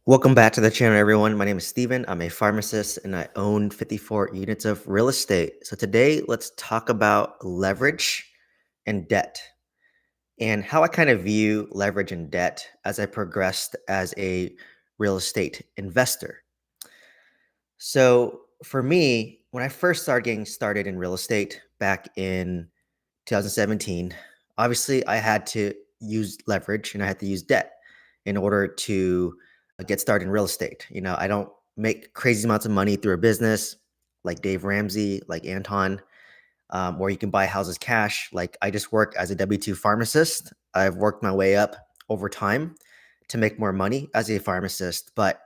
Welcome back to the channel, everyone. My name is Steven. I'm a pharmacist and I own 54 units of real estate. So today, let's talk about leverage and debt and how I kind of view leverage and debt as I progressed as a real estate investor. So for me, when I first started getting started in real estate back in 2017, obviously I had to use leverage and I had to use debt in order to get started in real estate. I don't make crazy amounts of money through a business like Dave Ramsey, like Anton, where you can buy houses cash. Like I just work as a W-2 pharmacist. I've worked my way up over time to make more money as a pharmacist, but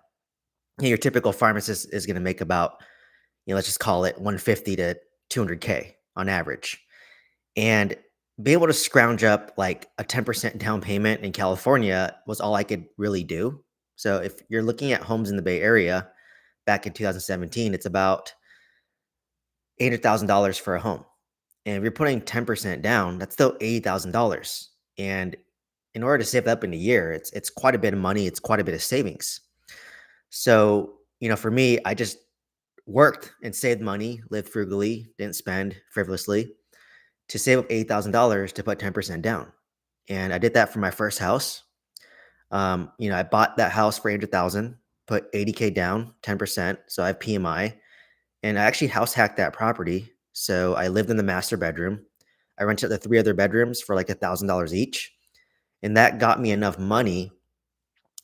your typical pharmacist is going to make about, let's just call it 150 to 200K on average. And being able to scrounge up like a 10% down payment in California was all I could really do. So if you're looking at homes in the Bay Area back in 2017, it's about $800,000 for a home. And if you're putting 10% down, that's still $80,000. And in order to save that up in a year, it's quite a bit of money. It's quite a bit of savings. So, for me, I just worked and saved money, lived frugally, didn't spend frivolously to save up $8,000 to put 10% down. And I did that for my first house. I bought that house for 800,000, put 80K down, 10%. So I have PMI and I actually house hacked that property. So I lived in the master bedroom. I rented the three other bedrooms for like $1,000 each. And that got me enough money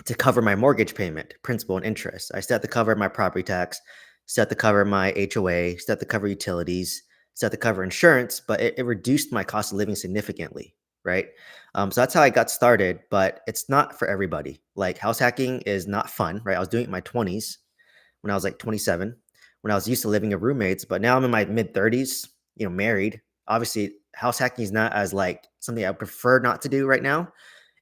to cover my mortgage payment, principal and interest. I still had to cover my property tax, still had to cover my HOA, still had to cover utilities, still had to cover insurance, but it reduced my cost of living significantly, right? So that's how I got started, but it's not for everybody. Like house hacking is not fun, right? I was doing it in my 20s when I was like 27, when I was used to living with roommates, but now I'm in my mid 30s, married. Obviously, house hacking is not as like something I prefer not to do right now.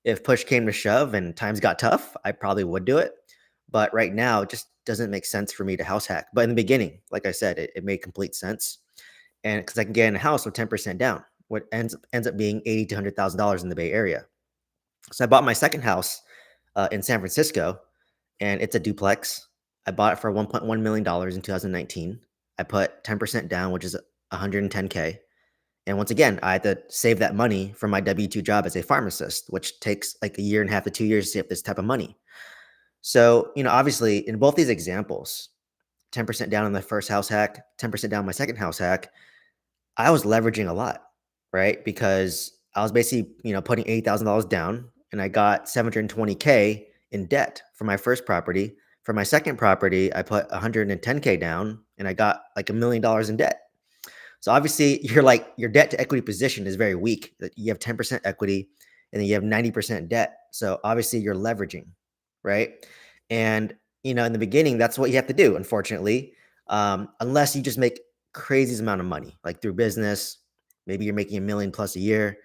If push came to shove and times got tough, I probably would do it. But right now, it just doesn't make sense for me to house hack. But in the beginning, like I said, it made complete sense. And because I can get in a house with 10% down, what ends up being $80 to $100,000 in the Bay Area. So I bought my second house in San Francisco, and it's a duplex. I bought it for $1.1 million in 2019. I put 10% down, which is 110K. And once again, I had to save that money from my W-2 job as a pharmacist, which takes like a year and a half to 2 years to save this type of money. So, obviously, in both these examples, 10% down on the first house hack, 10% down on my second house hack, I was leveraging a lot, right? Because I was basically, putting $80,000 down and I got 720K in debt for my first property. For my second property, I put 110K down and I got like $1 million in debt. So obviously, your debt to equity position is very weak. You have 10% equity and then you have 90% debt. So obviously, you're leveraging, right? And in the beginning, that's what you have to do, unfortunately, unless you just make crazy amount of money, like through business. Maybe you're making $1 million plus a year.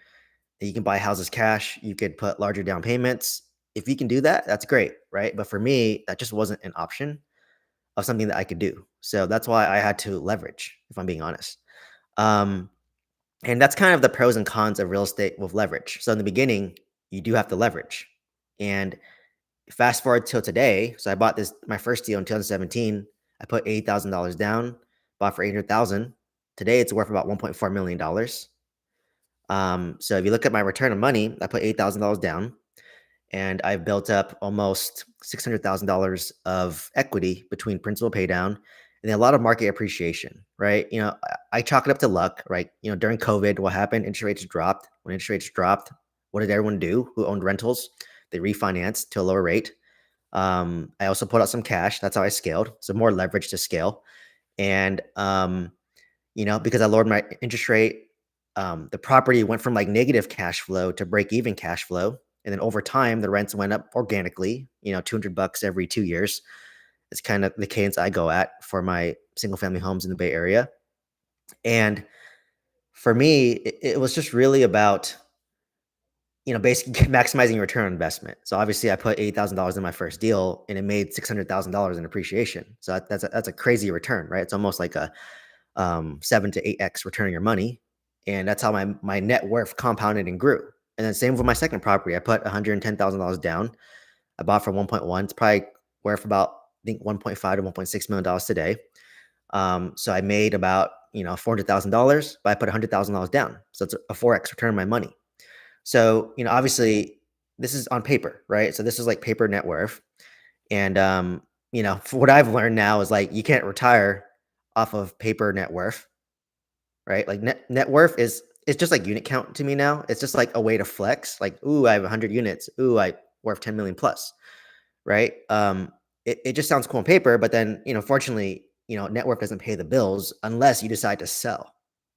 And you can buy houses cash. You could put larger down payments. If you can do that, that's great, right? But for me, that just wasn't an option of something that I could do. So that's why I had to leverage, if I'm being honest. Um, and that's kind of the pros and cons of real estate with leverage. So in the beginning, you do have to leverage. And fast forward till today. So I bought my first deal in 2017. I put $80,000 down, bought for 800,000. Today it's worth about $1.4 million. So if you look at my return on money, I put $8,000 down and I've built up almost $600,000 of equity between principal pay down and then a lot of market appreciation, right? I chalk it up to luck, right? During COVID, what happened? Interest rates dropped. When interest rates dropped, what did everyone do who owned rentals? They refinanced to a lower rate. I also put out some cash. That's how I scaled. So more leverage to scale. And, because I lowered my interest rate, the property went from like negative cash flow to break even cash flow. And then over time, the rents went up organically, $200 every 2 years. It's kind of the cadence I go at for my single family homes in the Bay Area. And for me, it was just really about, basically maximizing your return on investment. So obviously I put $8,000 in my first deal and it made $600,000 in appreciation. So that's a crazy return, right? It's almost like a 7 to 8x return on your money. And that's how my net worth compounded and grew. And then same with my second property. I put $110,000 down. I bought for 1.1. It's probably worth about, I think, 1.5 to $1.6 million today. So I made about, $400,000, but I put $100,000 down. So it's a 4x return on my money. So, obviously this is on paper, right? So this is like paper net worth. And, for what I've learned now is like, you can't retire off of paper net worth, right? Like net worth is, it's just like unit count to me now. It's just like a way to flex. Like, ooh, I have 100 units. Ooh, I worth 10 million plus, right? It just sounds cool on paper, but then, fortunately, net worth doesn't pay the bills unless you decide to sell,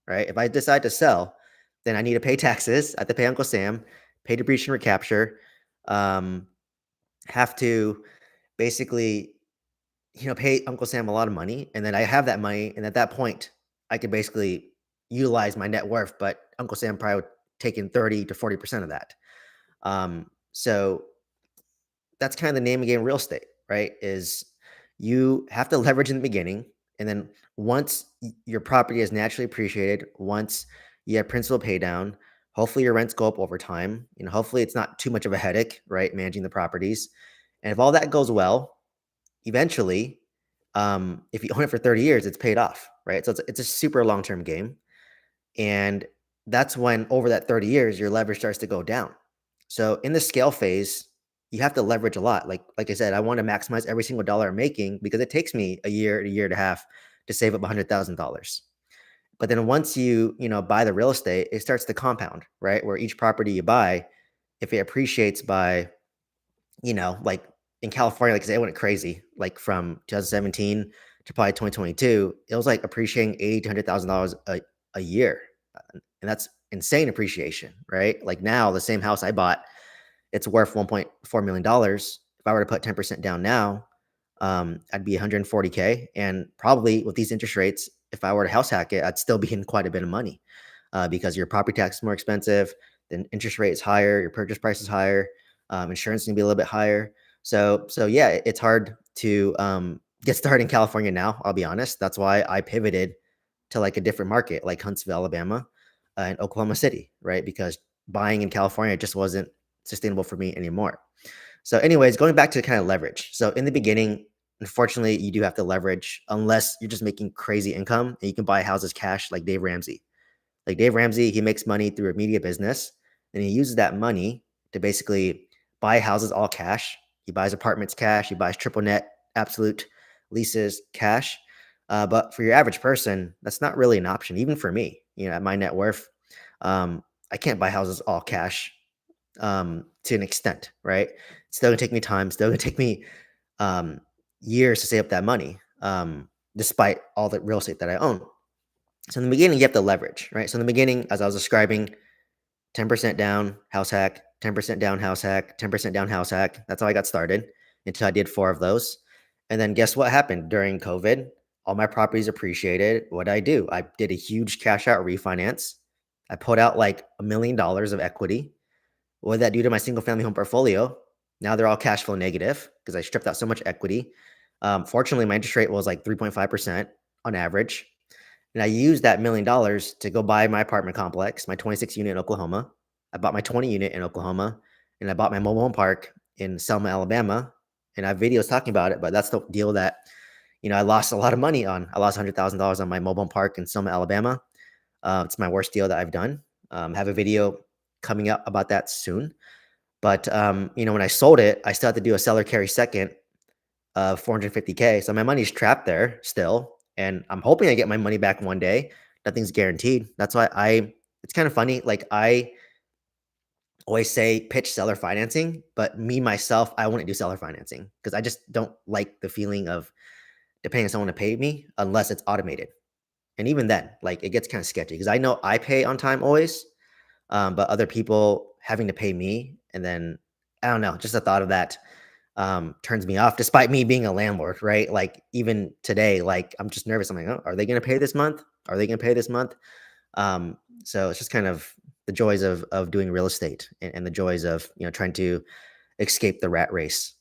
right? If I decide to sell, then I need to pay taxes. I have to pay Uncle Sam, pay depreciation recapture, um, have to basically, pay Uncle Sam a lot of money, and then I have that money, and at that point, I could basically utilize my net worth, but Uncle Sam probably would take in 30 to 40% of that. So that's kind of the name of game real estate, right? Is you have to leverage in the beginning, and then once your property is naturally appreciated, once you have principal pay down, hopefully your rents go up over time. Hopefully it's not too much of a headache, right? Managing the properties. And if all that goes well, eventually, if you own it for 30 years, it's paid off, right? So it's a super long-term game. And that's when over that 30 years, your leverage starts to go down. So in the scale phase, you have to leverage a lot. Like I said, I want to maximize every single dollar I'm making because it takes me a year and a half to save up $100,000. But then once you buy the real estate, it starts to compound, right? Where each property you buy, if it appreciates by, like in California, like I said, it went crazy. Like from 2017 to probably 2022, it was like appreciating $80 to $100,000 a year, and that's insane appreciation, right? Like now, the same house I bought, it's worth $1.4 million. If I were to put 10% down now, I'd be 140K, and probably with these interest rates, if I were to house hack it, I'd still be in quite a bit of money, because your property tax is more expensive, then interest rate is higher, your purchase price is higher, insurance can be a little bit higher. So yeah, it's hard to get started in California now. I'll be honest. That's why I pivoted to like a different market, like Huntsville, Alabama, and Oklahoma City, right? Because buying in California just wasn't sustainable for me anymore. So, anyways, going back to kind of leverage. So, in the beginning, unfortunately, you do have to leverage unless you're just making crazy income and you can buy houses cash like Dave Ramsey. Like Dave Ramsey, he makes money through a media business, and he uses that money to basically buy houses all cash. He buys apartments cash. He buys triple net, absolute leases cash. But for your average person, that's not really an option. Even for me, at my net worth, I can't buy houses all cash, to an extent, right? It's still gonna take me time. Still gonna take me um, years to save up that money, despite all the real estate that I own. So in the beginning, you have to leverage, right? So in the beginning, as I was describing, 10% down, house hack, 10% down, house hack, 10% down, house hack. That's how I got started until I did 4 of those. And then guess what happened during COVID? All my properties appreciated. What did I do? I did a huge cash out refinance. I put out like $1 million of equity. What did that do to my single family home portfolio? Now they're all cash flow negative because I stripped out so much equity. Fortunately, my interest rate was like 3.5% on average. And I used that $1 million to go buy my apartment complex, my 26 unit in Oklahoma. I bought my 20 unit in Oklahoma, and I bought my mobile home park in Selma, Alabama. And I have videos talking about it, but that's the deal that, I lost a lot of money on. I lost $100,000 on my mobile home park in Selma, Alabama. It's my worst deal that I've done. Have a video coming up about that soon. But, when I sold it, I still had to do a seller carry second of 450K. So my money's trapped there still. And I'm hoping I get my money back one day. Nothing's guaranteed. That's why it's kind of funny. Like I always say pitch seller financing, but me myself, I wouldn't do seller financing because I just don't like the feeling of depending on someone to pay me unless it's automated. And even then, like it gets kind of sketchy because I know I pay on time always, but other people having to pay me, and then I don't know, just the thought of that turns me off, despite me being a landlord, right? Like even today, like I'm just nervous. I'm like, oh, are they going to pay this month? Are they going to pay this month? So it's just kind of the joys of doing real estate, and the joys of trying to escape the rat race.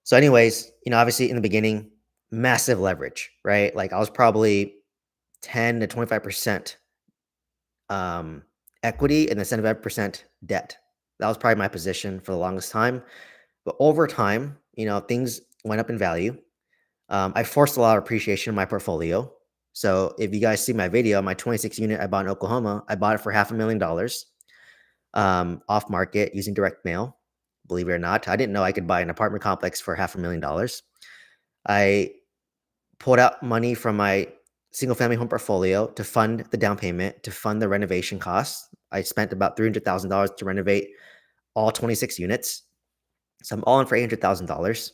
So, anyways, obviously in the beginning, massive leverage, right? Like I was probably 10 to 25% equity and then 75% debt. That was probably my position for the longest time. But over time, things went up in value. I forced a lot of appreciation in my portfolio. So if you guys see my video, my 26 unit I bought in Oklahoma, I bought it for $500,000 off market using direct mail. Believe it or not, I didn't know I could buy an apartment complex for $500,000. I pulled out money from my single family home portfolio to fund the down payment, to fund the renovation costs. I spent about $300,000 to renovate all 26 units. So I'm all in for $800,000.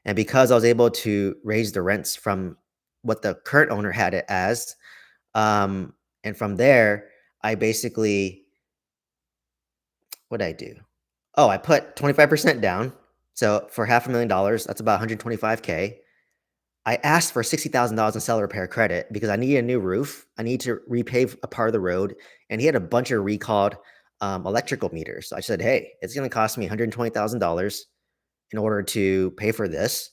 And because I was able to raise the rents from what the current owner had it as, um, and from there, I basically, what did I do? Oh, I put 25% down. So for $500,000, that's about 125K. I asked for $60,000 in seller repair credit because I needed a new roof. I need to repave a part of the road, and he had a bunch of recalled electrical meters. So I said, "Hey, it's going to cost me $120,000 in order to pay for this.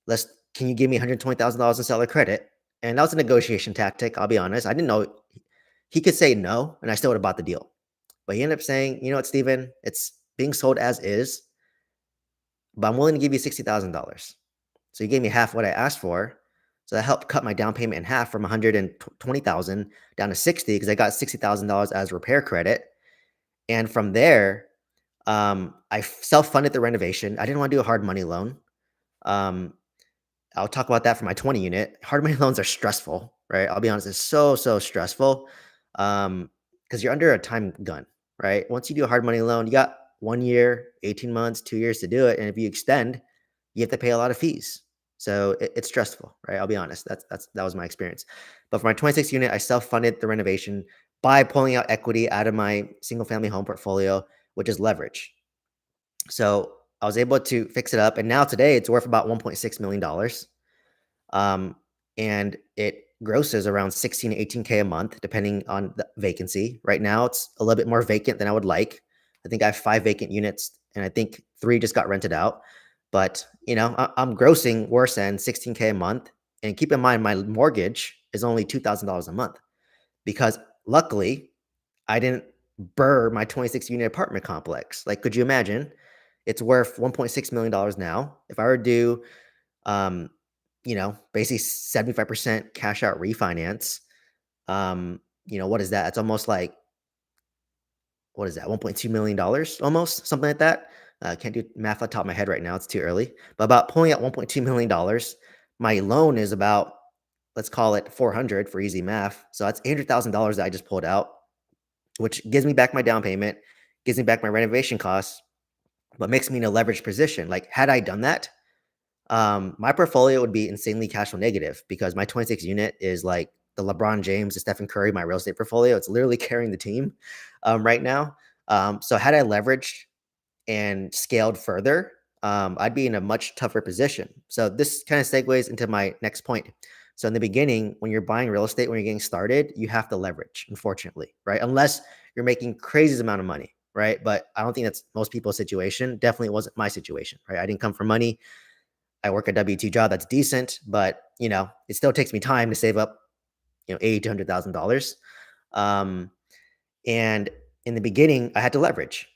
Let's Can you give me $120,000 in seller credit?" And that was a negotiation tactic. I'll be honest. I didn't know he could say no, and I still would have bought the deal. But he ended up saying, "You know what, Steven? It's being sold as is, but I'm willing to give you $60,000." So he gave me half what I asked for. So that helped cut my down payment in half from 120,000 down to 60 because I got $60,000 as repair credit. And from there, I self-funded the renovation. I didn't want to do a hard money loan. Um, I'll talk about that for my 20 unit. Hard money loans are stressful, right? I'll be honest, it's so stressful. Because you're under a time gun, right? Once you do a hard money loan, you got 1 year, 18 months, 2 years to do it. And if you extend, you have to pay a lot of fees. So it's stressful, right? I'll be honest. That was my experience. But for my 26 unit, I self-funded the renovation by pulling out equity out of my single family home portfolio, which is leverage. So I was able to fix it up, and now today it's worth about $1.6 million. Um, and it grosses around 16 to 18K a month, depending on the vacancy. Right now, it's a little bit more vacant than I would like. I think I have 5 vacant units, and I think 3 just got rented out. But I'm grossing worse than 16K a month. And keep in mind, my mortgage is only $2,000 a month because luckily I didn't burr my 26 unit apartment complex. Like, could you imagine? It's worth $1.6 million now. If I were to do um, basically 75% cash out refinance. What is that? It's almost like, what is that? $1.2 million almost, something like that. Can't do math on top of my head right now. It's too early. But about pulling out $1.2 million, my loan is about, let's call it 400 for easy math. So that's $800,000 that I just pulled out, which gives me back my down payment, gives me back my renovation costs, but makes me in a leveraged position. Like, had I done that, my portfolio would be insanely cash flow negative because my 26 unit is like the LeBron James, the Stephen Curry, my real estate portfolio. It's literally carrying the team right now. So had I leveraged and scaled further, I'd be in a much tougher position. So this kind of segues into my next point. So in the beginning, when you're buying real estate, when you're getting started, you have to leverage, unfortunately, right? Unless you're making crazy amount of money, right? But I don't think that's most people's situation. Definitely wasn't my situation, right? I didn't come from money. I work a W-2 job that's decent, but it still takes me time to save up, $80 to $100,000. Um, and in the beginning, I had to leverage.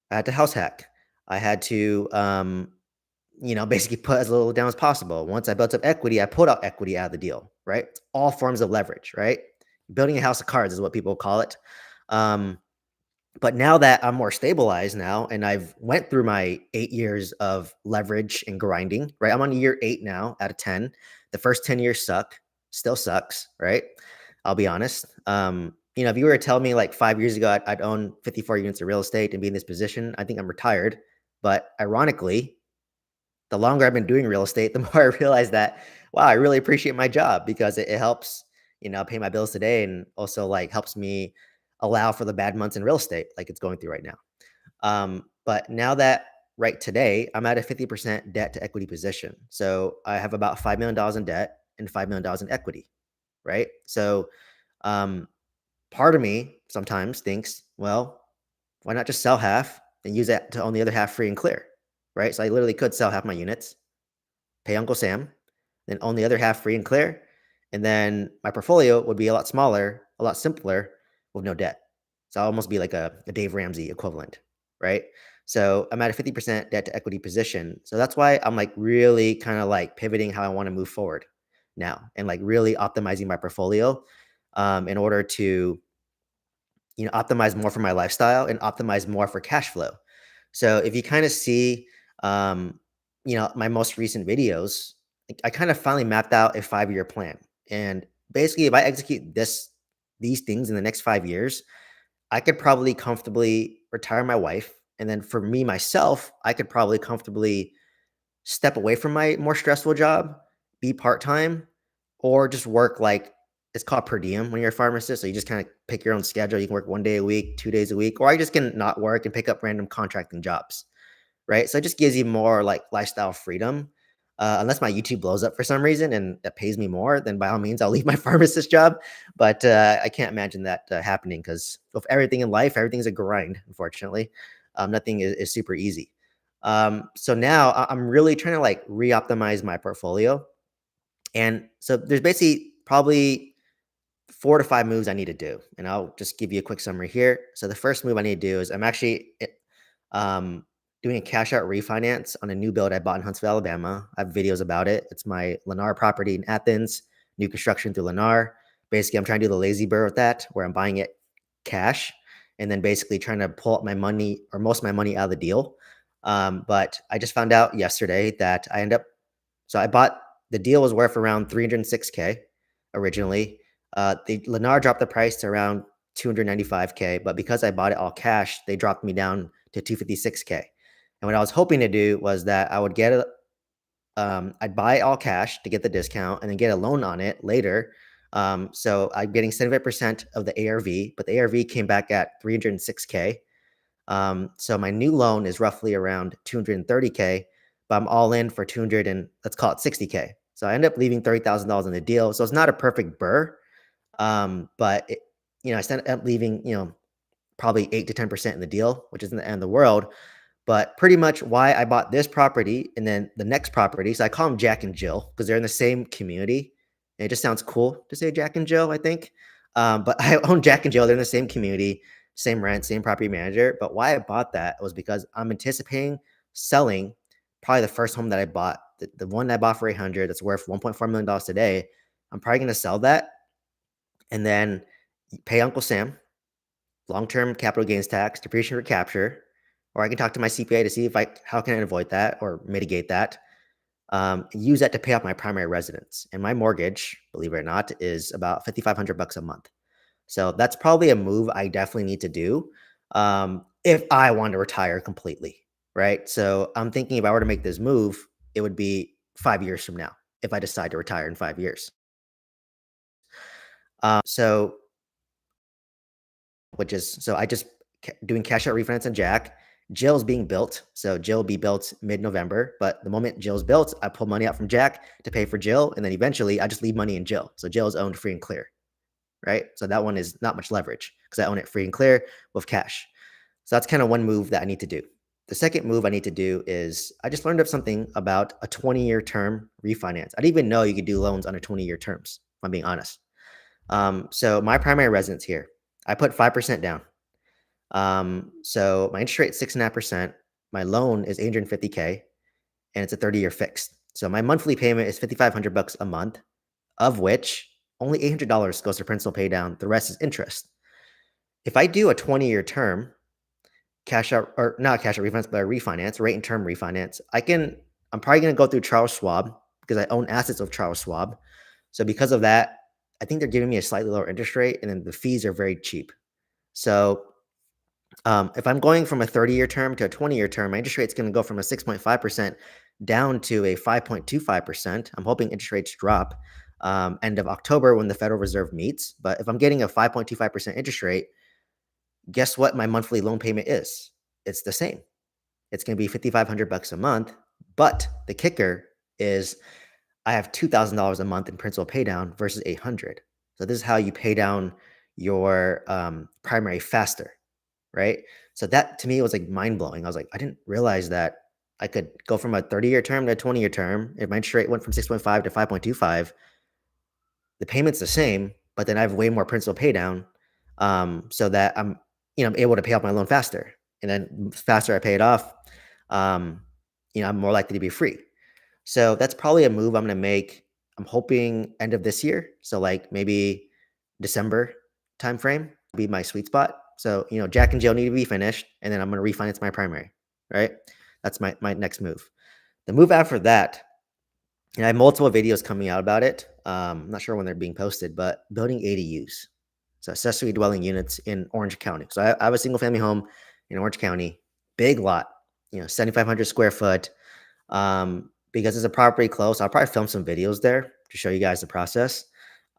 I had to house hack. I had to, basically put as little down as possible. Once I built up equity, I pulled out equity out of the deal, right? It's all forms of leverage, right? Building a house of cards is what people call it. Um, but now that I'm more stabilized now and I've went through my 8 years of leverage and grinding, right? I'm on year 8 now out of 10. The first 10 years still sucks, right? I'll be honest. If you were to tell me like 5 years ago I'd own 54 units of real estate and be in this position, I think I'm retired. But ironically, the longer I've been doing real estate, the more I realize that, wow, I really appreciate my job because it helps, pay my bills today and also like helps me allow for the bad months in real estate like it's going through right now. But now that right today, I'm at a 50% debt to equity position. So I have about $5 million in debt and $5 million in equity, right? So um, part of me sometimes thinks, well, why not just sell half and use that to own the other half free and clear, right? So I literally could sell half my units, pay Uncle Sam, then own the other half free and clear. And then my portfolio would be a lot smaller, a lot simpler with no debt. So I'll almost be like a Dave Ramsey equivalent, right? So I'm at a 50% debt to equity position. So that's why I'm like really kind of like pivoting how I want to move forward now and like really optimizing my portfolio in order to, optimize more for my lifestyle and optimize more for cash flow. So if you kind of see, um, my most recent videos, I kind of finally mapped out a 5-year plan. And basically, if I execute these things in the next 5 years, I could probably comfortably retire my wife. And then for me, myself, I could probably comfortably step away from my more stressful job, be part-time, or just work like it's called per diem when you're a pharmacist. So you just kind of pick your own schedule. You can work 1 day a week, 2 days a week, or I just can not work and pick up random contracting jobs. Right. So it just gives you more like lifestyle freedom. Unless my YouTube blows up for some reason and that pays me more, then by all means, I'll leave my pharmacist job. But I can't imagine that happening because with everything in life, everything's a grind, unfortunately. Nothing is super easy. So now I'm really trying to like re-optimize my portfolio. And so there's basically probably 4 to 5 moves I need to do. And I'll just give you a quick summary here. So the first move I need to do is I'm actually um, doing a cash out refinance on a new build I bought in Huntsville, Alabama. I have videos about it. It's my Lennar property in Athens, new construction through Lennar. Basically, I'm trying to do the lazy burr with that, where I'm buying it cash and then basically trying to pull up my money or most of my money out of the deal. But I just found out yesterday that so I bought the deal was worth around 306K originally. The Lennar dropped the price to around 295K, but because I bought it all cash, they dropped me down to 256K. And what I was hoping to do was that I would I'd buy it all cash to get the discount and then get a loan on it later. So I'm getting 75% of the ARV, but the ARV came back at 306K. So my new loan is roughly around 230K, but I'm all in for 200 and let's call it 60K. So I end up leaving $30,000 in the deal. So it's not a perfect burr, but I ended up leaving, probably 8 to 10% in the deal, which isn't the end of the world. But pretty much why I bought this property and then the next property. So I call them Jack and Jill because they're in the same community. And it just sounds cool to say Jack and Jill, I think. But I own Jack and Jill. They're in the same community, same rent, same property manager. But why I bought that was because I'm anticipating selling probably the first home that I bought, the one I bought for 800 that's worth $1.4 million today. I'm probably going to sell that and then pay Uncle Sam long-term capital gains tax, depreciation recapture, or I can talk to my CPA to see how can I avoid that or mitigate that. Use that to pay off my primary residence. And my mortgage, believe it or not, is about $5,500 a month. So that's probably a move I definitely need to do if I want to retire completely, right? So I'm thinking if I were to make this move, it would be 5 years from now if I decide to retire in 5 years. So I just doing cash out refinance on Jack. Jill's being built. So Jill will be built mid-November. But the moment Jill's built, I pull money out from Jack to pay for Jill. And then eventually I just leave money in Jill. So Jill is owned free and clear, right? So that one is not much leverage because I own it free and clear with cash. So that's kind of one move that I need to do. The second move I need to do is I just learned of something about a 20-year term refinance. I didn't even know you could do loans under 20-year terms, if I'm being honest. So my primary residence here, I put 5% down. So my interest rate is 6.5%. My loan is 850K and it's a 30-year fixed. So my monthly payment is $5,500 a month, of which only $800 goes to principal pay down. The rest is interest. If I do a 20-year term, cash out or not cash out refinance, but a refinance, rate and term refinance, I'm probably going to go through Charles Schwab because I own assets of Charles Schwab. So because of that, I think they're giving me a slightly lower interest rate and then the fees are very cheap. So if I'm going from a 30-year term to a 20-year term, my interest rate is going to go from a 6.5% down to a 5.25%. I'm hoping interest rates drop end of October when the Federal Reserve meets. But if I'm getting a 5.25% interest rate, guess what my monthly loan payment is? It's the same. It's going to be $5,500 a month. But the kicker is I have $2,000 a month in principal pay down versus 800. So this is how you pay down your primary faster, right? So that to me was like mind blowing. I was like, I didn't realize that I could go from a 30-year term to a 20-year term. If my interest rate went from 6.5 to 5.25, the payment's the same, but then I have way more principal pay down, so that I'm able to pay off my loan faster. And then faster I pay it off, um, I'm more likely to be free. So that's probably a move I'm going to make. I'm hoping end of this year. So like maybe December timeframe be my sweet spot. So, Jack and Jill need to be finished, and then I'm going to refinance my primary, right? That's my next move. The move after that, and I have multiple videos coming out about it. I'm not sure when they're being posted, but building ADUs. So accessory dwelling units in Orange County. So I have a single family home in Orange County, big lot, 7,500 square foot. Because it's a property close, I'll probably film some videos there to show you guys the process.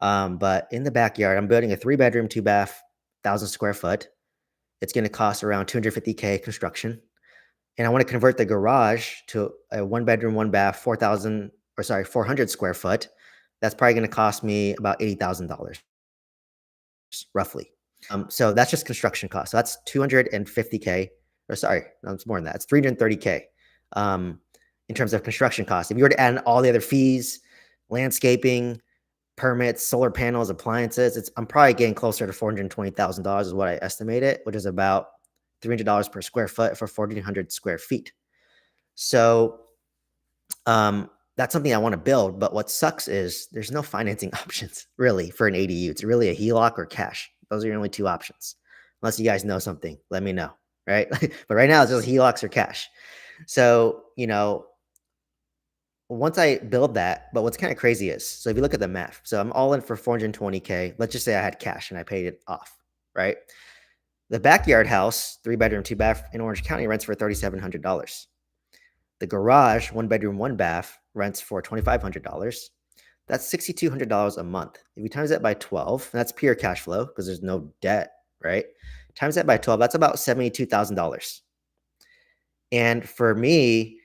But in the backyard, I'm building a 3-bedroom, 2-bath, 1,000 square foot. It's going to cost around 250K construction. And I want to convert the garage to a 1-bedroom, 1-bath, 400 square foot. That's probably going to cost me about $80,000 roughly. So that's just construction cost. So that's 250K, or sorry, no, it's more than that. It's 330K in terms of construction costs. If you were to add in all the other fees, landscaping, permits, solar panels, appliances, I'm probably getting closer to $420,000 is what I estimate it, which is about $300 per square foot for 1,400 square feet. So that's something I want to build. But what sucks is there's no financing options really for an ADU. It's really a HELOC or cash. Those are your only two options. Unless you guys know something, let me know. Right. But right now it's just HELOCs or cash. So, once I build that, but what's kind of crazy is, so if you look at the math, so I'm all in for 420K. Let's just say I had cash and I paid it off, right? The backyard house, 3-bedroom, 2-bath in Orange County rents for $3,700. The garage, 1-bedroom, 1-bath rents for $2,500. That's $6,200 a month. If you times that by 12, and that's pure cash flow because there's no debt, right? Times that by 12, that's about $72,000. And for me,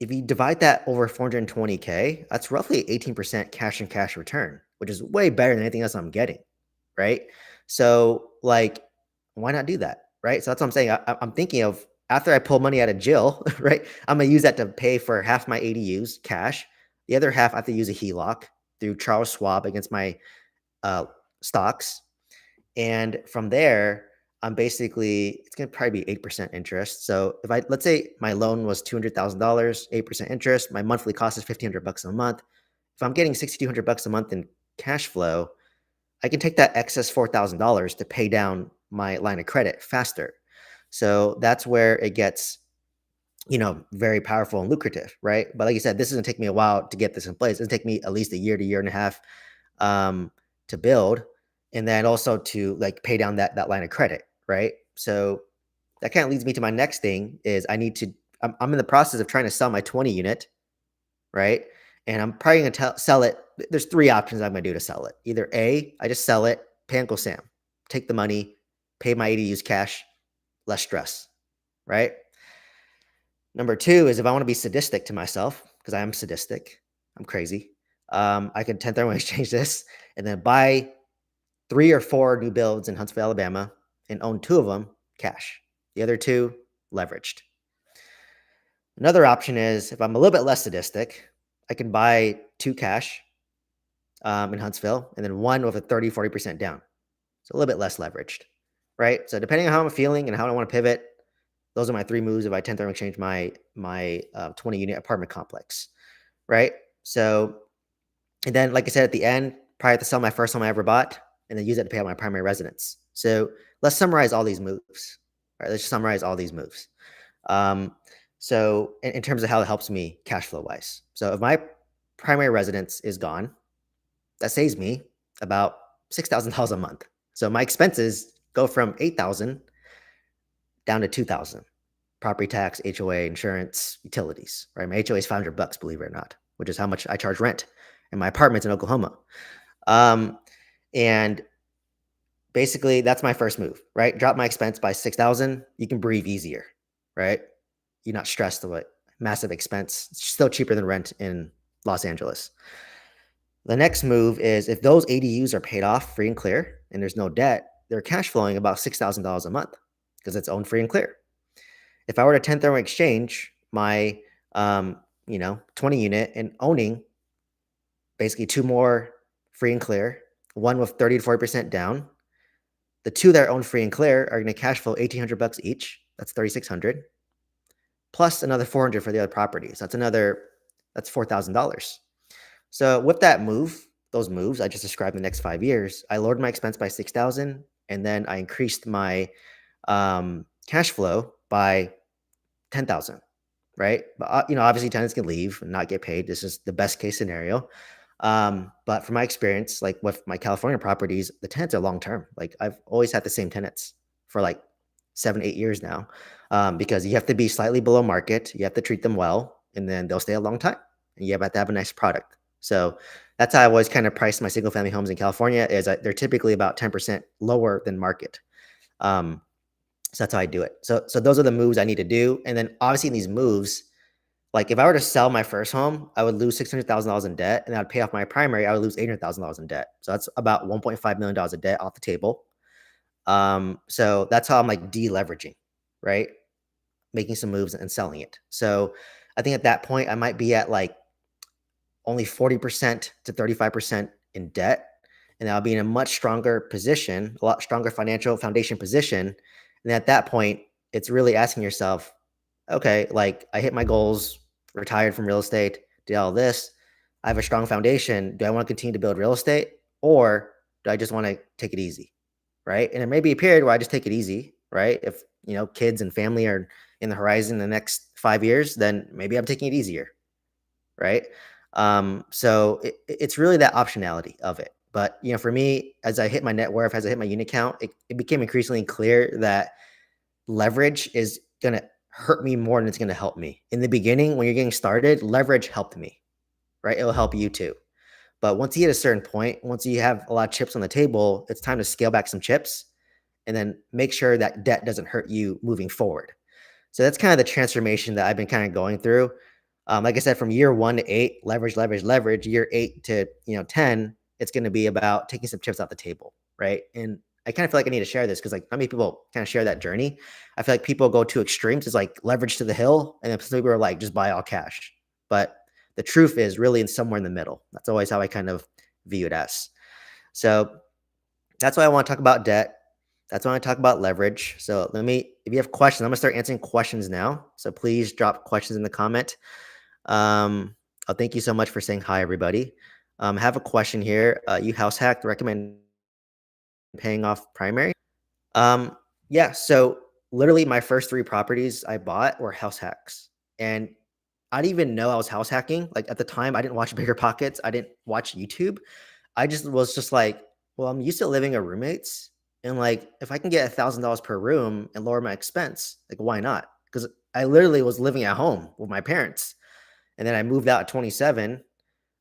if you divide that over 420K, that's roughly 18% cash and cash return, which is way better than anything else I'm getting, right? So, like, why not do that, right? So that's what I'm saying. I'm thinking of after I pull money out of Jill, right? I'm gonna use that to pay for half my ADUs cash. The other half I have to use a HELOC through Charles Schwab against my stocks, and from there, it's going to probably be 8% interest. So let's say my loan was $200,000, 8% interest, my monthly cost is $1,500 a month. If I'm getting $6,200 a month in cash flow, I can take that excess $4,000 to pay down my line of credit faster. So that's where it gets, very powerful and lucrative, right? But like you said, this is going to take me a while to get this in place. It's going to take me at least a year to year and a half to build, and then also to like pay down that line of credit, right? So that kind of leads me to my next thing is I'm in the process of trying to sell my 20 unit, right? And I'm probably going to sell it. There's 3 options I'm going to do to sell it. Either A, I just sell it, pay Uncle Sam, take the money, pay my ADUs cash, less stress, right? Number 2 is if I want to be sadistic to myself, because I am sadistic, I'm crazy. I could 1031 exchange this and then buy 3 or 4 new builds in Huntsville, Alabama, and own 2 of them cash. The other 2 leveraged. Another option is if I'm a little bit less sadistic, I can buy 2 cash in Huntsville and then 1 with a 30-40% down. So a little bit less leveraged, right? So depending on how I'm feeling and how I want to pivot, those are my 3 moves if I 1031 exchange my 20 unit apartment complex, right? So, and then like I said at the end, probably have to sell my first home I ever bought and then use it to pay out my primary residence. So let's summarize all these moves. All right, let's just summarize all these moves. So in terms of how it helps me cash flow wise. So if my primary residence is gone, that saves me about $6,000 a month. So my expenses go from $8,000 down to $2,000. Property tax, HOA, insurance, utilities, right? My HOA is $500, believe it or not, which is how much I charge rent in my apartments in Oklahoma. And basically that's my first move, right? Drop my expense by 6,000. You can breathe easier, right? You're not stressed about massive expense. It's still cheaper than rent in Los Angeles. The next move is if those ADUs are paid off free and clear and there's no debt, they're cash flowing about $6,000 a month because it's owned free and clear. If I were to 1031 exchange my 20 unit and owning basically 2 more free and clear, one with 30 to 40% down, The two that are owned free and clear are going to cash flow $1,800 each. That's $3,600 plus another $400 for the other properties. That's $4,000. So with those moves I just described in the next 5 years, I lowered my expense by 6,000, and then I increased my cash flow by 10,000. Right? But obviously tenants can leave and not get paid. This is the best case scenario. But from my experience, like with my California properties, the tenants are long term. Like I've always had the same tenants for like 7, 8 years now, because you have to be slightly below market. You have to treat them well, and then they'll stay a long time. And you have to have a nice product. So that's how I always kind of price my single family homes in California. They're typically about 10% lower than market. So that's how I do it. So those are the moves I need to do. And then obviously in these moves, like if I were to sell my first home, I would lose $600,000 in debt, and I'd pay off my primary. I would lose $800,000 in debt. So that's about $1.5 million of debt off the table. So that's how I'm like deleveraging, right? Making some moves and selling it. So I think at that point I might be at like only 40% to 35% in debt, and I'll be in a much stronger position, a lot stronger financial foundation position. And at that point, it's really asking yourself, okay, like I hit my goals, retired from real estate, did all this. I have a strong foundation. Do I want to continue to build real estate, or do I just want to take it easy? Right. And it may be a period where I just take it easy. Right. If, kids and family are in the horizon in the next 5 years, then maybe I'm taking it easier. Right. So it's really that optionality of it. But, for me, as I hit my net worth, as I hit my unit count, it became increasingly clear that leverage is going to hurt me more than it's going to help me. In the beginning, when you're getting started, leverage helped me, right? It'll help you too. But once you hit a certain point, once you have a lot of chips on the table, it's time to scale back some chips and then make sure that debt doesn't hurt you moving forward. So that's kind of the transformation that I've been kind of going through. Like I said, from year 1 to 8, leverage, leverage, leverage. Year 8 to 10, it's going to be about taking some chips off the table, right? And I kind of feel like I need to share this because like not many people kind of share that journey. I feel like people go to extremes. It's like leverage to the hill, and then some people are like just buy all cash. But the truth is really in somewhere in the middle. That's always how I kind of view it as. So that's why I want to talk about debt. That's why I talk about leverage. So if you have questions, I'm gonna start answering questions now. So please drop questions in the comment. Thank you so much for saying hi, everybody. I have a question here. You house hacked, recommend paying off primary? Yeah. So literally my first 3 properties I bought were house hacks, and I didn't even know I was house hacking. Like at the time, I didn't watch Bigger Pockets. I didn't watch YouTube. I just was just like, well, I'm used to living with roommates, and like if I can get $1,000 per room and lower my expense, like why not? Because I literally was living at home with my parents, and then I moved out at 27.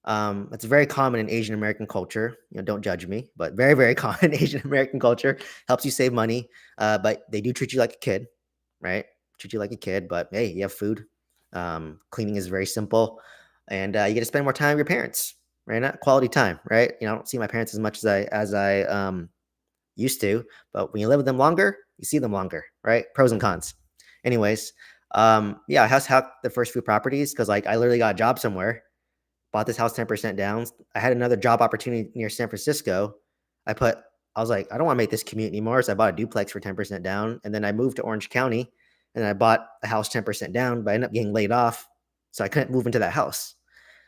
It's very common in Asian American culture. Don't judge me, but very, very common in Asian American culture. Helps you save money, but they do treat you like a kid, right? Treat you like a kid, but hey, you have food. Cleaning is very simple, and you get to spend more time with your parents, right? Not quality time, right? I don't see my parents as much as I used to, but when you live with them longer, you see them longer, right? Pros and cons. Anyways, yeah, I house hacked the first few properties because like I literally got a job somewhere, bought this house 10% down. I had another job opportunity near San Francisco. I was like, I don't want to make this commute anymore. So I bought a duplex for 10% down. And then I moved to Orange County and I bought a house 10% down, but I ended up getting laid off. So I couldn't move into that house.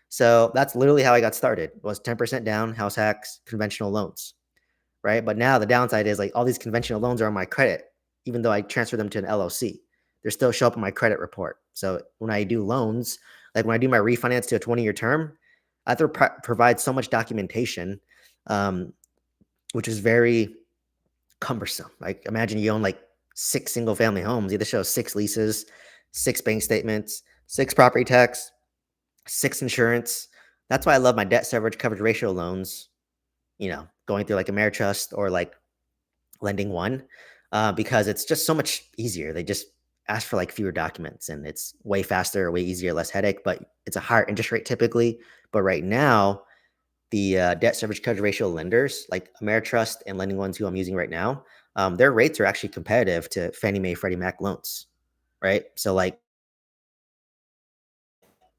So that's literally how I got started, was 10% down, house hacks, conventional loans, right? But now the downside is like all these conventional loans are on my credit, even though I transfer them to an LLC. They still show up on my credit report. So when I do loans, like when I do my refinance to a 20-year term, I have to provide so much documentation, which is very cumbersome. Like imagine you own like 6 single family homes. You have to show 6 leases, 6 bank statements, 6 property tax, 6 insurance. That's why I love my debt service coverage ratio loans, going through like Ameritrust or like Lending One, because it's just so much easier. They just ask for like fewer documents and it's way faster, way easier, less headache, but it's a higher interest rate typically. But right now, the debt service coverage ratio lenders like Ameritrust and Lending Ones, who I'm using right now, their rates are actually competitive to Fannie Mae, Freddie Mac loans, right? So like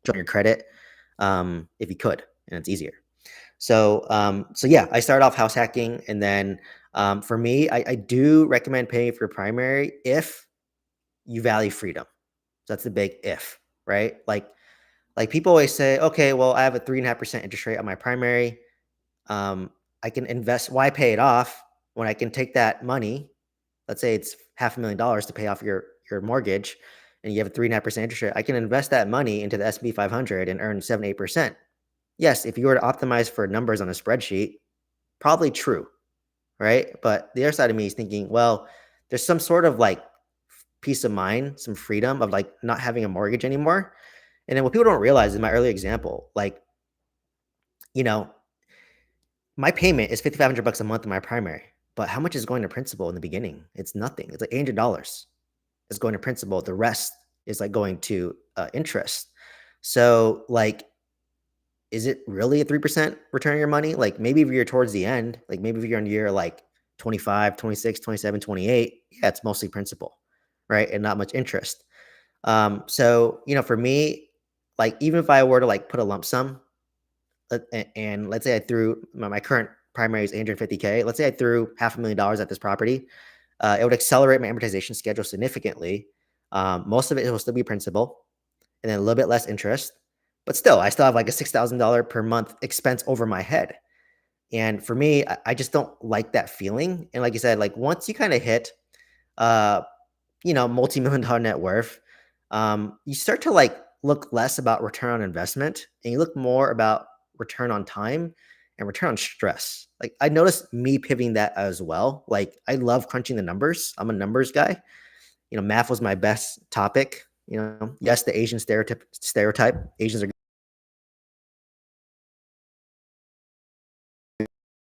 on your credit, if you could, and it's easier. So yeah, I started off house hacking, and then For me, I do recommend paying for your primary if you value freedom. So that's the big if, right? Like people always say, okay, well, I have a 3.5% interest rate on my primary. Um, I can invest. Why pay it off when I can take that money? Let's say it's $500,000 to pay off your mortgage, and you have a 3.5% interest rate. I can invest that money into the S&P 500 and earn 7 8%. Yes, if you were to optimize for numbers on a spreadsheet, probably true, right? But the other side of me is thinking, well, there's some sort of like peace of mind, some freedom of like not having a mortgage anymore. And then what people don't realize in my early example, like, you know, my payment is 5,500 bucks a month in my primary, but how much is going to principal in the beginning? It's nothing. It's like $800 is going to principal. The rest is like going to interest. So like, is it really a 3% return on your money? Like maybe if you're towards the end, like maybe if you're in year like 25, 26, 27, 28, yeah, it's mostly principal, right? And not much interest. So, for me, like even if I were to like put a lump sum, and let's say I threw my current primary is 850K. Let's say I threw $500,000 at this property. It would accelerate my amortization schedule significantly. Most of it will still be principal and then a little bit less interest. But still, I still have like a $6,000 per month expense over my head. And for me, I just don't like that feeling. And like you said, like once you kind of hit uh, multi-million dollar net worth, you start to like look less about return on investment and you look more about return on time and return on stress. Like I noticed me pivoting that as well. Like I love crunching the numbers. I'm a numbers guy. Math was my best topic. Yes, the Asian stereotype. Asians are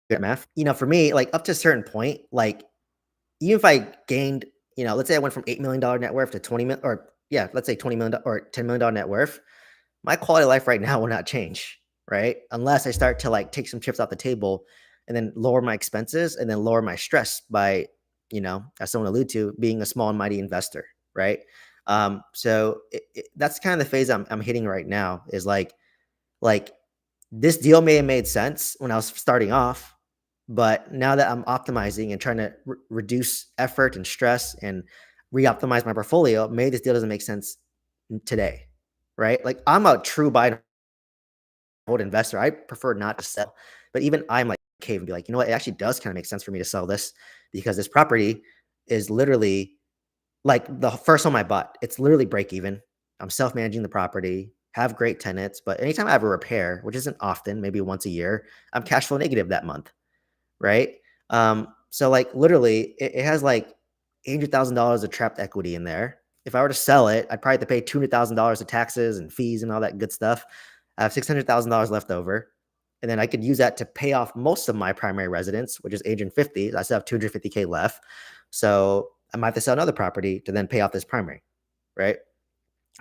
good at math. For me, like up to a certain point, like even if I gained, let's say I went from $8 million net worth to 20 million, or yeah, let's say 20 million or $10 million net worth, my quality of life right now will not change, right? Unless I start to like take some chips off the table and then lower my expenses and then lower my stress by, as someone alluded to, being a small and mighty investor, right? So that's kind of the phase I'm hitting right now is like this deal may have made sense when I was starting off, but now that I'm optimizing and trying to reduce effort and stress and re-optimize my portfolio, maybe this deal doesn't make sense today, right? Like I'm a true buy and hold investor. I prefer not to sell, but even I'm like cave and be like, you know what? It actually does kind of make sense for me to sell this because this property is literally like the first home I bought. It's literally break even. I'm self managing the property, have great tenants, but anytime I have a repair, which isn't often, maybe once a year, I'm cash flow negative that month, right? So like literally, it has like $800,000 of trapped equity in there. If I were to sell it, I'd probably have to pay $200,000 of taxes and fees and all that good stuff. I have $600,000 left over, and then I could use that to pay off most of my primary residence, which is age 50. I still have 250K left, so I might have to sell another property to then pay off this primary, right?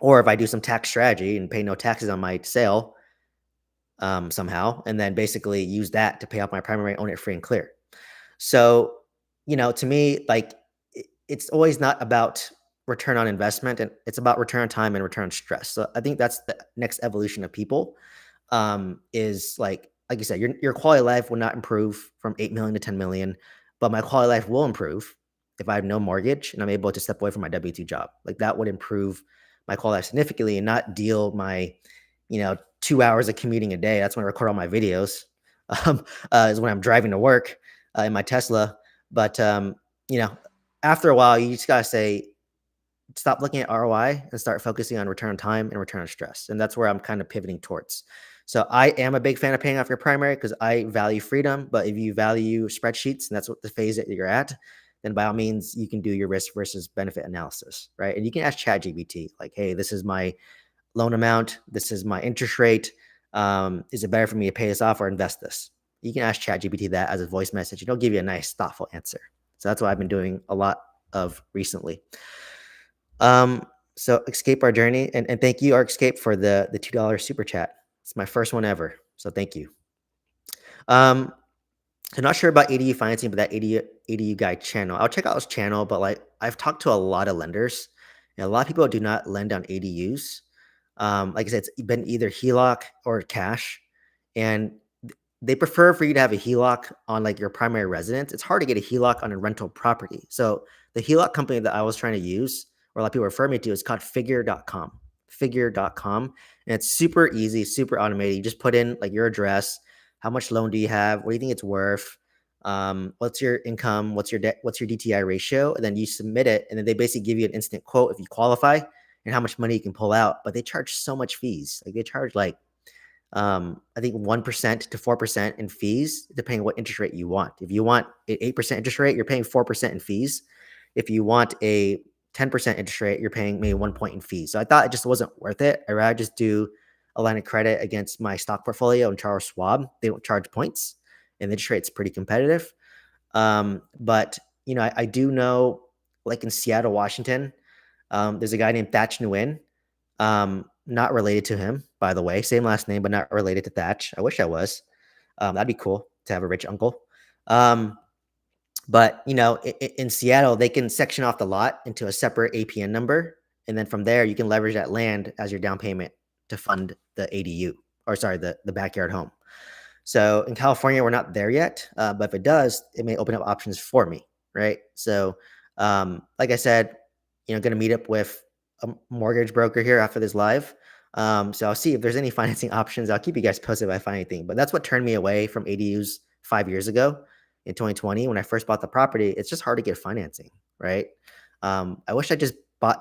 Or if I do some tax strategy and pay no taxes on my sale, somehow, and then basically use that to pay off my primary, own it free and clear. So, to me, like it's always not about return on investment and it's about return on time and return on stress. So I think that's the next evolution of people. Is like you said, your quality of life will not improve from 8 million to 10 million, but my quality of life will improve if I have no mortgage and I'm able to step away from my W2 job. Like that would improve my quality of life significantly and not deal my, 2 hours of commuting a day. That's when I record all my videos. Is when I'm driving to work in my Tesla. But you know, after a while, you just gotta say, stop looking at ROI and start focusing on return on time and return on stress. And that's where I'm kind of pivoting towards. So I am a big fan of paying off your primary because I value freedom. But if you value spreadsheets and that's what the phase that you're at, then by all means, you can do your risk versus benefit analysis, right? And you can ask ChatGPT, like, hey, this is my loan amount. This is my interest rate. Is it better for me to pay this off or invest this? You can ask ChatGPT that as a voice message. It'll give you a nice, thoughtful answer. So that's what I've been doing a lot of recently. So escape our journey, and thank you, Escape, for the $2 super chat. It's my first one ever, so thank you. I'm not sure about ADU financing, but that ADU guy channel, I'll check out his channel. But like I've talked to a lot of lenders, and a lot of people do not lend on ADUs. Like I said, it's been either HELOC or cash, and they prefer for you to have a HELOC on like your primary residence. It's hard to get a HELOC on a rental property. So the HELOC company that I was trying to use, or a lot of people refer me to, is called figure.com. Figure.com. And it's super easy, super automated. You just put in like your address, how much loan do you have, what do you think it's worth, what's your income, what's your debt, what's your DTI ratio, and then you submit it, and then they basically give you an instant quote if you qualify and how much money you can pull out. But they charge so much fees. Like they charge like I think 1% to 4% in fees, depending on what interest rate you want. If you want an 8% interest rate, you're paying 4% in fees. If you want a 10% interest rate, you're paying maybe 1 point in fees. So I thought it just wasn't worth it. I'd rather just do a line of credit against my stock portfolio and Charles Schwab. They don't charge points, and the interest rate's pretty competitive. But I do know, like in Seattle, Washington, there's a guy named Thatch Nguyen. Not related to him, by the way. Same last name, but not related to Thatch. I wish I was. That'd be cool to have a rich uncle. But in Seattle, they can section off the lot into a separate APN number, and then from there, you can leverage that land as your down payment to fund the ADU, or sorry, the backyard home. So in California, we're not there yet, but if it does, it may open up options for me, right? So, like I said, going to meet up with a mortgage broker here after this live. So I'll see if there's any financing options. I'll keep you guys posted if I find anything. But that's what turned me away from ADUs 5 years ago in 2020 when I first bought the property. It's just hard to get financing, right? I wish I just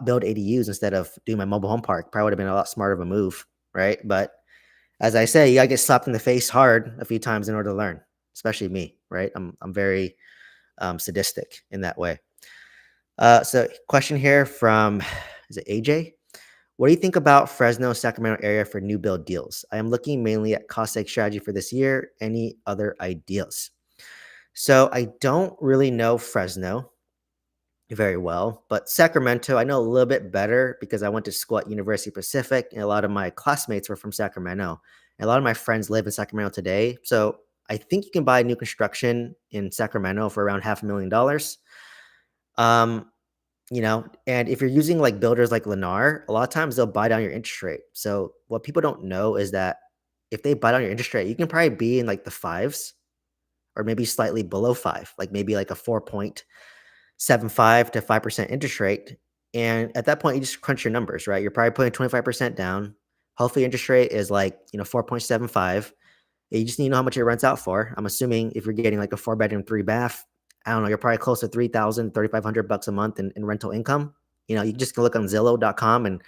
build ADUs instead of doing my mobile home park. Probably would have been a lot smarter of a move, right? But as I say, you gotta get slapped in the face hard a few times in order to learn, especially me, right? I'm very sadistic in that way. So question here from, is it AJ? What do you think about Fresno, Sacramento area for new build deals? I am looking mainly at cost seg strategy for this year. Any other ideas? So I don't really know Fresno very well, but Sacramento, I know a little bit better because I went to school at University Pacific and a lot of my classmates were from Sacramento. And a lot of my friends live in Sacramento today. So I think you can buy new construction in Sacramento for around $500,000. And if you're using like builders like Lennar, a lot of times they'll buy down your interest rate. So what people don't know is that if they buy down your interest rate, you can probably be in like the fives or maybe slightly below five, like maybe like a 4.75 to 5% interest rate. And at that point, you just crunch your numbers, right? You're probably putting 25% down. Hopefully interest rate is like, 4.75. You just need to know how much it rents out for. I'm assuming if you're getting like a 4-bedroom, 3-bath, I don't know, you're probably close to 3,000, $3,500 a month in rental income. You just can look on Zillow.com and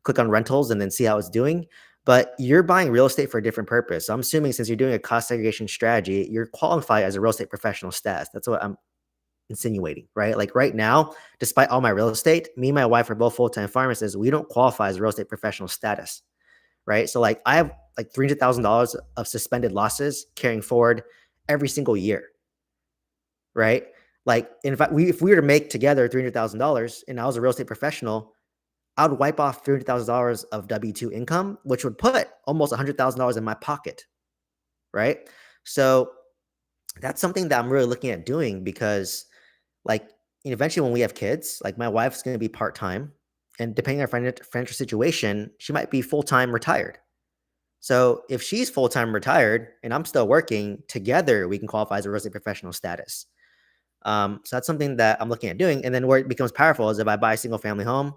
click on rentals and then see how it's doing. But you're buying real estate for a different purpose. So I'm assuming since you're doing a cost segregation strategy, you're qualified as a real estate professional status. That's what I'm insinuating, right? Like right now, despite all my real estate, me and my wife are both full-time pharmacists. We don't qualify as a real estate professional status, right? So like I have like $300,000 of suspended losses carrying forward every single year, right? Like in fact, if we were to make together $300,000 and I was a real estate professional, I would wipe off $300,000 of W-2 income, which would put almost $100,000 in my pocket, right? So that's something that I'm really looking at doing because like eventually when we have kids, like my wife's going to be part-time and depending on her financial situation, she might be full-time retired. So if she's full-time retired and I'm still working, together we can qualify as a real estate professional status. So that's something that I'm looking at doing. And then where it becomes powerful is if I buy a single family home,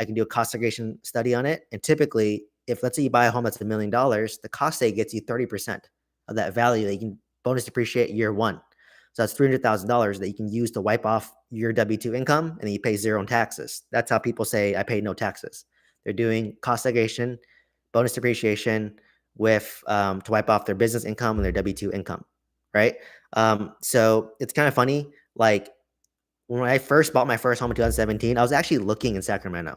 I can do a cost segregation study on it. And typically, if let's say you buy a home that's $1 million, the cost seg gets you 30% of that value that you can bonus depreciate year one. So that's $300,000 that you can use to wipe off your W-2 income and then you pay zero in taxes. That's how people say I pay no taxes. They're doing cost segregation, bonus depreciation with to wipe off their business income and their W-2 income, right? So it's kind of funny. Like when I first bought my first home in 2017, I was actually looking in Sacramento.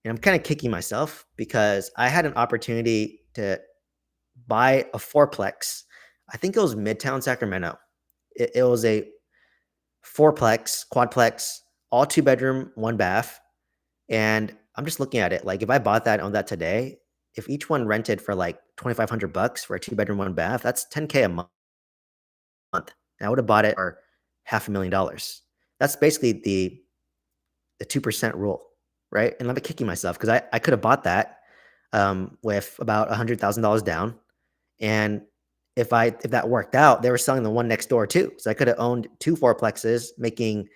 And I'm kind of kicking myself because I had an opportunity to buy a fourplex. I think it was Midtown Sacramento. It was a fourplex, quadplex, all 2-bedroom, 1-bath. And I'm just looking at it. Like if I bought that on that today, if each one rented for like $2,500 for a 2-bedroom, 1-bath, that's $10K a month. I would have bought it for $500,000. That's basically the 2% rule, right? And I'm kicking myself because I could have bought that with about $100,000 down. And if that worked out, they were selling the one next door too. So I could have owned two fourplexes, making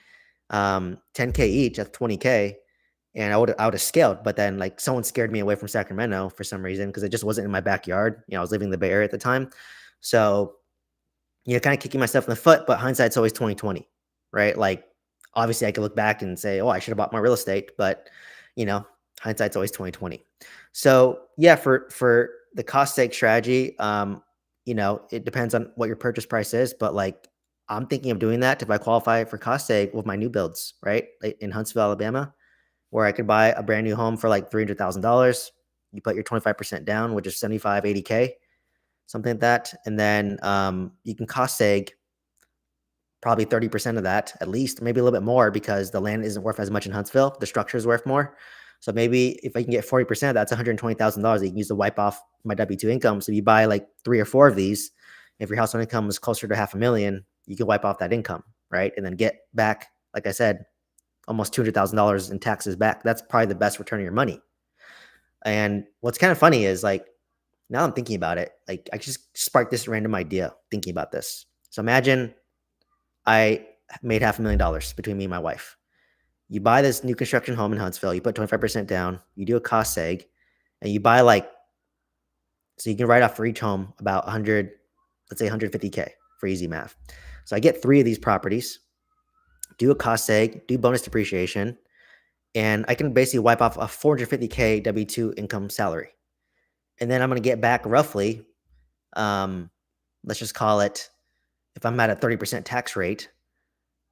10K each at 20K, and I would have scaled. But then like someone scared me away from Sacramento for some reason because it just wasn't in my backyard. I was living in the Bay Area at the time, so kind of kicking myself in the foot. But hindsight's always 2020, right? Like obviously I could look back and say, oh, I should have bought more real estate, but you know, hindsight's always 2020. So yeah, for the cost sake strategy, it depends on what your purchase price is, but like I'm thinking of doing that if I qualify for cost sake with my new builds, right? Like in Huntsville, Alabama, where I could buy a brand new home for like $300,000. You put your 25% down, which is 75, 80K, something like that. And then you can cost seg probably 30% of that, at least, maybe a little bit more because the land isn't worth as much in Huntsville. The structure is worth more. So maybe if I can get 40%, that's $120,000 that you can use to wipe off my W-2 income. So if you buy like 3 or 4 of these, if your household income is closer to $500,000, you can wipe off that income, right? And then get back, like I said, almost $200,000 in taxes back. That's probably the best return of your money. And what's kind of funny is like, now I'm thinking about it, like I just sparked this random idea thinking about this. So imagine I made $500,000 between me and my wife. You buy this new construction home in Huntsville, you put 25% down, you do a cost seg, and you buy so you can write off for each home about 100, let's say 150K for easy math. So I get 3 of these properties, do a cost seg, do bonus depreciation, and I can basically wipe off a 450K W-2 income salary. And then I'm going to get back roughly, let's just call it, if I'm at a 30% tax rate,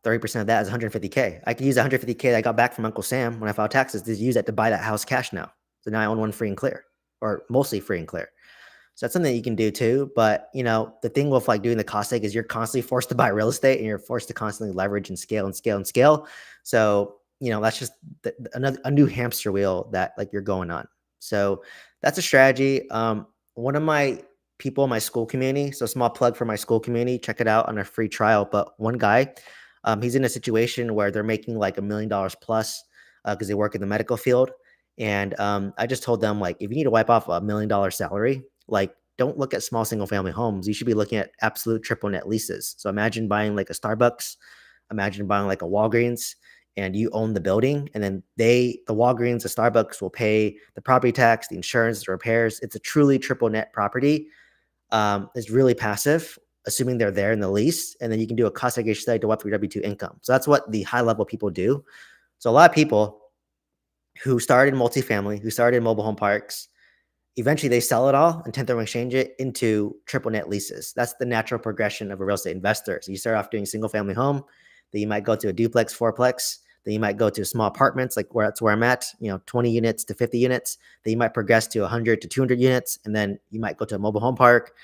30% of that is 150K. I can use 150K that I got back from Uncle Sam when I filed taxes to use that to buy that house cash now. So now I own one free and clear, or mostly free and clear. So that's something that you can do too. But the thing with like doing the cost seg is you're constantly forced to buy real estate and you're forced to constantly leverage and scale and scale and scale. So that's just a new hamster wheel that like you're going on. So that's a strategy. One of my people in my school community, so small plug for my school community, check it out on a free trial. But one guy, he's in a situation where they're making like $1 million plus because they work in the medical field. And I just told them, like, if you need to wipe off $1 million salary, like, don't look at small single family homes. You should be looking at absolute triple net leases. So imagine buying like a Starbucks, imagine buying like a Walgreens, and you own the building. And then the Walgreens, the Starbucks will pay the property tax, the insurance, the repairs. It's a truly triple net property. It's really passive, assuming they're there in the lease. And then you can do a cost segregation study to wipe your W-2 income. So that's what the high level people do. So a lot of people who started in multifamily, who started in mobile home parks, eventually they sell it all and 1031 exchange it into triple net leases. That's the natural progression of a real estate investor. So you start off doing single family home, then you might go to a duplex, fourplex, then you might go to small apartments, like that's where I'm at, 20 units to 50 units. Then you might progress to 100 to 200 units, and then you might go to a mobile home park,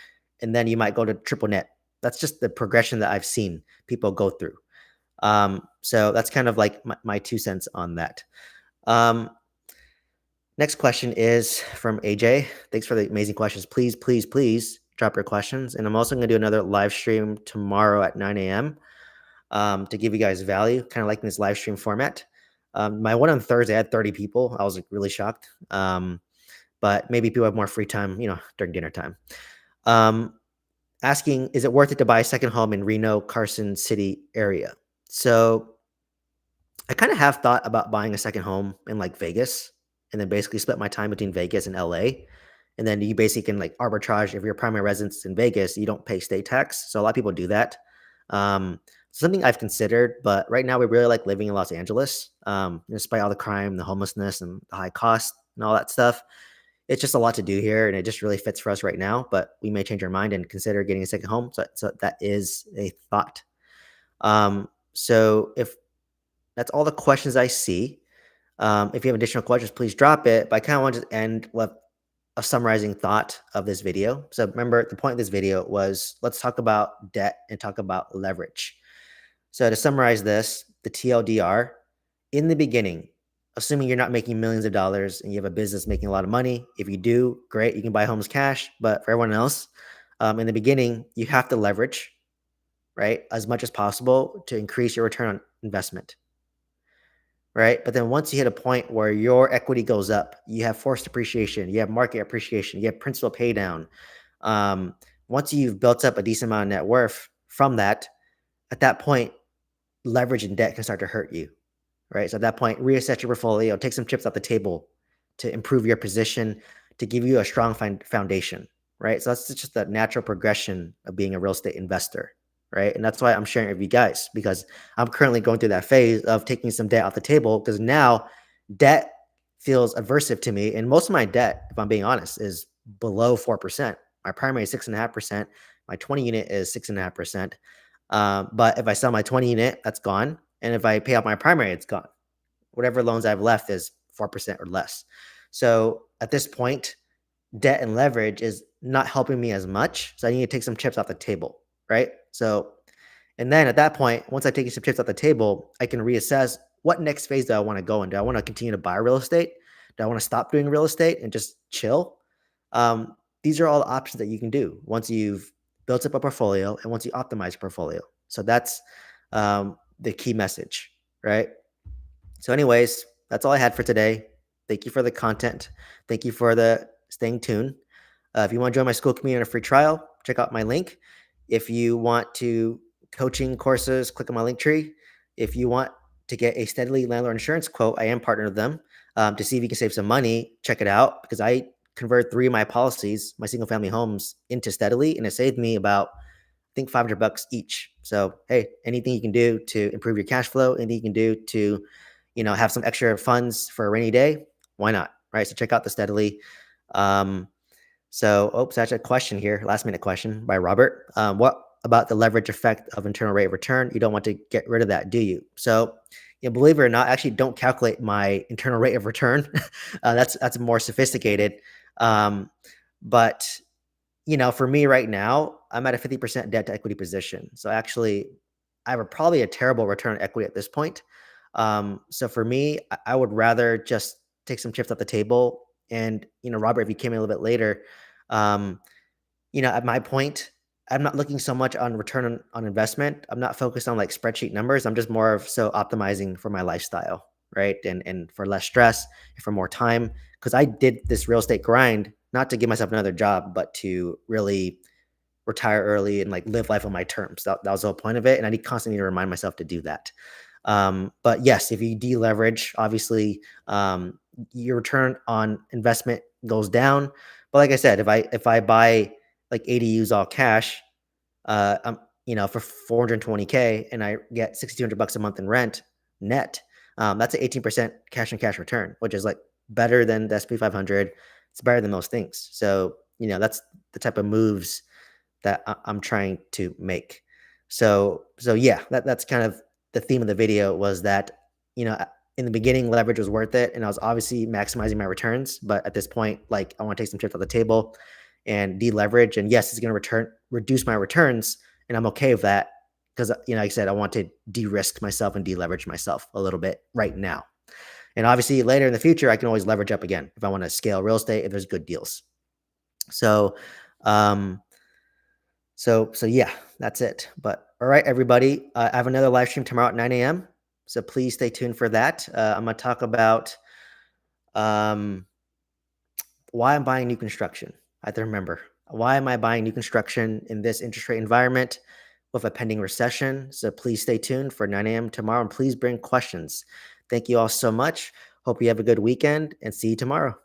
and then you might go to triple net. That's just the progression that I've seen people go through. So that's kind of like my 2 cents on that. Next question is from AJ. Thanks for the amazing questions. Please, please, please drop your questions. And I'm also going to do another live stream tomorrow at 9 a.m. To give you guys value, kind of like in this live stream format. My one on Thursday, I had 30 people. I was like really shocked. But maybe people have more free time, during dinner time. Asking, is it worth it to buy a second home in Reno, Carson City area? So I kind of have thought about buying a second home in like Vegas and then basically split my time between Vegas and LA. And then you basically can like arbitrage. If your primary residence is in Vegas, you don't pay state tax. So a lot of people do that. Something I've considered, but right now we really like living in Los Angeles. Despite all the crime, the homelessness, and the high cost and all that stuff, it's just a lot to do here, and it just really fits for us right now. But we may change our mind and consider getting a second home. So that is a thought. So if that's all the questions I see, if you have additional questions, please drop it. But I kind of want to end with a summarizing thought of this video. So remember, the point of this video was let's talk about debt and talk about leverage. So to summarize this, the TLDR, in the beginning, assuming you're not making millions of dollars and you have a business making a lot of money, if you do, great, you can buy homes cash. But for everyone else, in the beginning, you have to leverage, right, as much as possible to increase your return on investment. Right. But then once you hit a point where your equity goes up, you have forced appreciation, you have market appreciation, you have principal pay down. once you've built up a decent amount of net worth from that, at that point, leverage and debt can start to hurt you, right? So at that point, reassess your portfolio, take some chips off the table to improve your position, to give you a strong foundation, right? So that's just the natural progression of being a real estate investor, right? And that's why I'm sharing it with you guys, because I'm currently going through that phase of taking some debt off the table, because now debt feels aversive to me. And most of my debt, if I'm being honest, is below 4%. My primary is 6.5%. My 20 unit is 6.5%. But if I sell my 20 unit, that's gone. And if I pay off my primary, it's gone. Whatever loans I've left is 4% or less. So at this point, debt and leverage is not helping me as much. So I need to take some chips off the table, right? So, and then at that point, once I've taken some chips off the table, I can reassess what next phase do I want to go in. Do I want to continue to buy real estate? Do I want to stop doing real estate and just chill? These are all the options that you can do once you've built up a portfolio and once you optimize your portfolio. So that's the key message, right? So, anyways, that's all I had for today. Thank you for the content. Thank you for the staying tuned. If you want to join my school community on a free trial, check out my link. If you want to coaching courses, click on my link tree. If you want to get a steadily landlord insurance quote, I am partnered with them to see if you can save some money. Check it out, because I convert 3 of my policies, my single family homes, into steadily, and it saved me about, I think, $500 each. So, hey, anything you can do to improve your cash flow, anything you can do to, have some extra funds for a rainy day, why not? Right. So check out the steadily. That's actually a question here, last minute question by Robert. What about the leverage effect of internal rate of return? You don't want to get rid of that, do you? So, believe it or not, I actually don't calculate my internal rate of return. That's more sophisticated. But for me right now, I'm at a 50% debt to equity position. So actually, I have probably a terrible return on equity at this point. So for me, I would rather just take some chips off the table. And, Robert, if you came in a little bit later, um, at my point, I'm not looking so much on return on investment. I'm not focused on like spreadsheet numbers. I'm just more of so optimizing for my lifestyle, right? And for less stress, and for more time. Because I did this real estate grind, not to give myself another job, but to really retire early and like live life on my terms. That was the whole point of it. And I constantly need to remind myself to do that. But yes, if you deleverage, obviously, your return on investment goes down. But like I said, if I buy like ADUs all cash, for 420K and I get $6,200 a month in rent net, that's an 18% cash on cash return, which is like better than the SP 500. It's better than most things. So, that's the type of moves that I'm trying to make. So yeah, that's kind of the theme of the video, was that, in the beginning, leverage was worth it. And I was obviously maximizing my returns. But at this point, like, I want to take some chips off the table and deleverage. And yes, it's going to reduce my returns. And I'm okay with that, because, like I said, I want to de-risk myself and deleverage myself a little bit right now. And obviously later in the future, I can always leverage up again if I want to scale real estate, if there's good deals. So, so yeah, that's it. But all right, everybody, I have another live stream tomorrow at 9 a.m. So please stay tuned for that. I'm going to talk about why I'm buying new construction. I have to remember, why am I buying new construction in this interest rate environment with a pending recession? So please stay tuned for 9 a.m. tomorrow, and please bring questions. Thank you all so much. Hope you have a good weekend, and see you tomorrow.